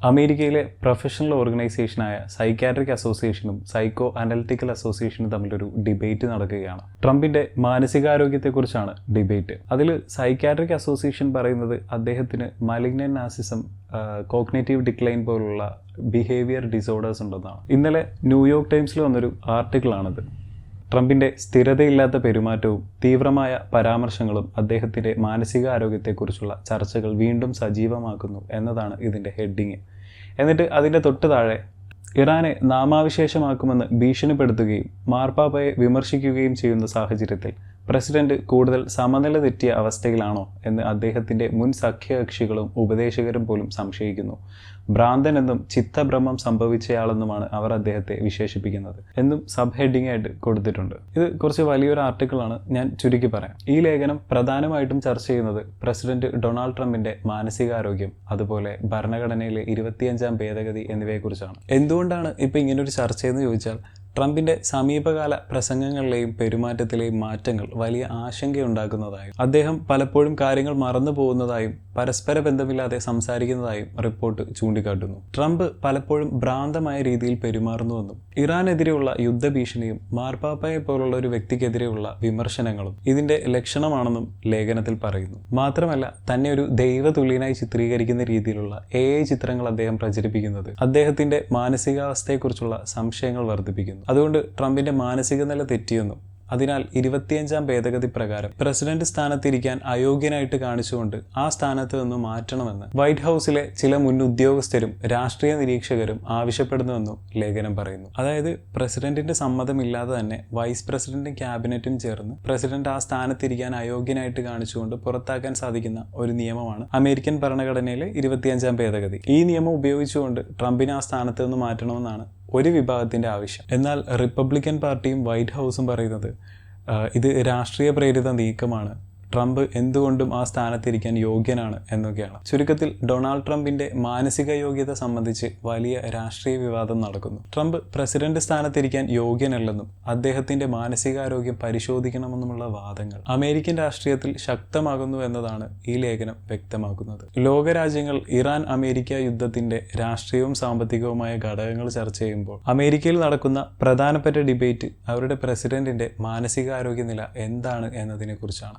അമേരിക്കയിലെ professional ഓർഗനൈസേഷനായ psychiatric അസോസിയേഷനും psycho analytical അസോസിയേഷനും തമ്മിലൊരു ഡിബേറ്റ് നടക്കുകയാണ്. ട്രംപിന്റെ മാനസികാരോഗ്യത്തെക്കുറിച്ചാണ് ഡിബേറ്റ്. അതിൽ സൈക്യാട്രിക് അസോസിയേഷൻ പറയുന്നത് അദ്ദേഹത്തിന് മലിഗ്നൻ നാർസിസം, കോഗ്നിറ്റീവ് ഡിക്ലൈൻ പോലുള്ള ബിഹേവിയർ ഡിസോർഡേഴ്സ് ഉണ്ടെന്നാണ്. ഇന്നലെ ന്യൂയോർക്ക് ടൈംസിൽ വന്നൊരു ആർട്ടിക്കിളാണിത്. ട്രംപിന്റെ സ്ഥിരതയില്ലാത്ത പെരുമാറ്റവും തീവ്രമായ പരാമർശങ്ങളും അദ്ദേഹത്തിന്റെ മാനസികാരോഗ്യത്തെക്കുറിച്ചുള്ള ചർച്ചകൾ വീണ്ടും സജീവമാക്കുന്നു എന്നതാണ് ഇതിന്റെ ഹെഡിങ്. എന്നിട്ട് അതിന്റെ തൊട്ട് താഴെ ഇറാനെ നാമാവിശേഷമാക്കുമെന്ന് ഭീഷണിപ്പെടുത്തുകയും മാർപ്പാപ്പയെ വിമർശിക്കുകയും ചെയ്യുന്ന സാഹചര്യത്തിൽ പ്രസിഡന്റ് കൂടുതൽ സമനില തെറ്റിയ അവസ്ഥയിലാണോ എന്ന് അദ്ദേഹത്തിന്റെ മുൻ സഖ്യകക്ഷികളും ഉപദേശകരും പോലും സംശയിക്കുന്നു. ഭ്രാന്തൻ എന്നും ചിത്തഭ്രമം സംഭവിച്ചയാളെന്നുമാണ് അവർ അദ്ദേഹത്തെ വിശേഷിപ്പിക്കുന്നത് എന്നും സബ് ഹെഡിങ് ആയിട്ട് കൊടുത്തിട്ടുണ്ട്. ഇത് കുറച്ച് വലിയൊരു ആർട്ടിക്കിളാണ്, ഞാൻ ചുരുക്കി പറയാം. ഈ ലേഖനം പ്രധാനമായിട്ടും ചർച്ച ചെയ്യുന്നത് പ്രസിഡന്റ് ഡൊണാൾഡ് ട്രംപിന്റെ മാനസികാരോഗ്യം, അതുപോലെ ഭരണഘടനയിലെ 25ാം ഭേദഗതി എന്നിവയെക്കുറിച്ചാണ്. എന്തുകൊണ്ടാണ് ഇപ്പം ഇങ്ങനൊരു ചർച്ചയെന്ന് ചോദിച്ചാൽ, ട്രംപിന്റെ സമീപകാല പ്രസംഗങ്ങളിലെയും പെരുമാറ്റത്തിലെയും മാറ്റങ്ങൾ വലിയ ആശങ്കയുണ്ടാക്കുന്നതായും അദ്ദേഹം പലപ്പോഴും കാര്യങ്ങൾ മറന്നു പോകുന്നതായും പരസ്പര ബന്ധമില്ലാതെ സംസാരിക്കുന്നതായും റിപ്പോർട്ട് ചൂണ്ടിക്കാട്ടുന്നു. ട്രംപ് പലപ്പോഴും ഭ്രാന്തമായ രീതിയിൽ പെരുമാറുന്നുവെന്നും ഇറാനെതിരെയുള്ള യുദ്ധഭീഷണിയും മാർപ്പാപ്പയെ പോലുള്ള ഒരു വ്യക്തിക്കെതിരെയുള്ള വിമർശനങ്ങളും ഇതിന്റെ ലക്ഷണമാണെന്നും ലേഖനത്തിൽ പറയുന്നു. മാത്രമല്ല, തന്നെ ഒരു ദൈവതുല്യനായി ചിത്രീകരിക്കുന്ന രീതിയിലുള്ള AI ചിത്രങ്ങൾ അദ്ദേഹം പ്രചരിപ്പിക്കുന്നത് അദ്ദേഹത്തിന്റെ മാനസികാവസ്ഥയെക്കുറിച്ചുള്ള സംശയങ്ങൾ വർദ്ധിപ്പിക്കുന്നു. അതുകൊണ്ട് ട്രംപിന്റെ മാനസിക നില തെറ്റിയെന്നും അതിനാൽ 25ാം ഭേദഗതി പ്രകാരം പ്രസിഡന്റ് സ്ഥാനത്തിരിക്കാൻ അയോഗ്യനായിട്ട് കാണിച്ചുകൊണ്ട് ആ സ്ഥാനത്ത് നിന്ന് മാറ്റണമെന്ന് വൈറ്റ് ഹൗസിലെ ചില മുൻ ഉദ്യോഗസ്ഥരും രാഷ്ട്രീയ നിരീക്ഷകരും ആവശ്യപ്പെടുന്നുവെന്നും ലേഖനം പറയുന്നു. അതായത് പ്രസിഡന്റിന്റെ സമ്മതമില്ലാതെ തന്നെ വൈസ് പ്രസിഡന്റും ക്യാബിനറ്റും ചേർന്ന് പ്രസിഡന്റ് ആ സ്ഥാനത്തിരിക്കാൻ അയോഗ്യനായിട്ട് കാണിച്ചുകൊണ്ട് പുറത്താക്കാൻ സാധിക്കുന്ന ഒരു നിയമമാണ് അമേരിക്കൻ ഭരണഘടനയിലെ 25ാം ഭേദഗതി. ഈ നിയമം ഉപയോഗിച്ചുകൊണ്ട് ട്രംപിനെ ആ സ്ഥാനത്ത് നിന്ന് മാറ്റണമെന്നാണ് ഒരു വിഭാഗത്തിന്റെ ആവശ്യം. എന്നാൽ റിപ്പബ്ലിക്കൻ പാർട്ടിയും വൈറ്റ് ഹൗസും പറയുന്നത് ഇത് രാഷ്ട്രീയ പ്രേരിത നീക്കമാണ്, ട്രംപ് എന്തുകൊണ്ടും ആ സ്ഥാനത്തിരിക്കാൻ യോഗ്യനാണ് എന്നൊക്കെയാണ്. ചുരുക്കത്തിൽ ഡൊണാൾഡ് ട്രംപിന്റെ മാനസിക യോഗ്യത സംബന്ധിച്ച് വലിയ രാഷ്ട്രീയ വിവാദം നടക്കുന്നു. ട്രംപ് പ്രസിഡന്റ് സ്ഥാനത്തിരിക്കാൻ യോഗ്യനല്ലെന്നും അദ്ദേഹത്തിന്റെ മാനസികാരോഗ്യം പരിശോധിക്കണമെന്നുമുള്ള വാദങ്ങൾ അമേരിക്കൻ രാഷ്ട്രീയത്തിൽ ശക്തമാകുന്നു എന്നതാണ് ഈ ലേഖനം വ്യക്തമാക്കുന്നത്. ലോകരാജ്യങ്ങൾ ഇറാൻ അമേരിക്ക യുദ്ധത്തിന്റെ രാഷ്ട്രീയവും സാമ്പത്തികവുമായ ഘടകങ്ങൾ ചർച്ച ചെയ്യുമ്പോൾ അമേരിക്കയിൽ നടക്കുന്ന പ്രധാനപ്പെട്ട ഡിബേറ്റ് അവരുടെ പ്രസിഡന്റിന്റെ മാനസികാരോഗ്യ നില എന്താണ് എന്നതിനെ കുറിച്ചാണ്.